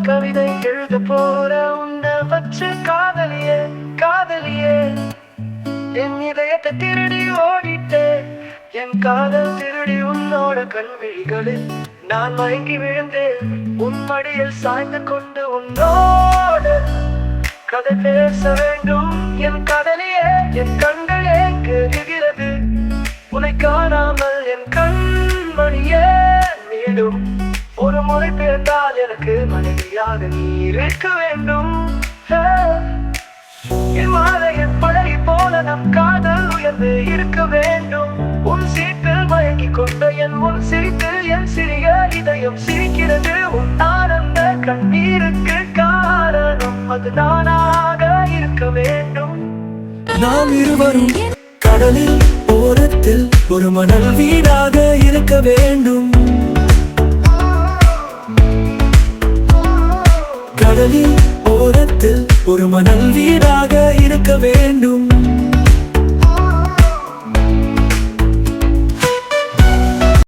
கவிதை எழுத போற உன்னை வச்சு காதலியே காதலியே என் இதயத்தை திருடி ஓடிட்டே என் காதல் திருடி உன்னோட கண்விழிகளில் நான் மயங்கி விழுந்தேன் உன் மடியில் சாய்ந்து கொண்டு உன்னோடு கதை பேச வேண்டும் என் காதலியே என் கண்கள் ஏங்குகிறது உன்னை காணாமல் என் கண்மணியே மீண்டும் ஒரு முறை பிறந்தால் எனக்கு மனைவியாக நீ இருக்க வேண்டும் என் மாலையின் பழகி போல நம் காதல் உயர்ந்து இருக்க வேண்டும் உன் சீட்டில் மயங்கி கொண்ட என் முன் சிரித்து என் சிறிய இதயம் சிரிக்கிறது உன் ஆனந்த கண்ணீருக்கு காரணம் அது நானாக இருக்க வேண்டும் நாம் இருவரும் கடலில் ஓரத்தில் ஒரு மணல் வீடாக இருக்க வேண்டும் கடலில் ஓரத்தில் ஒரு மணல் வீடாக இருக்க வேண்டும்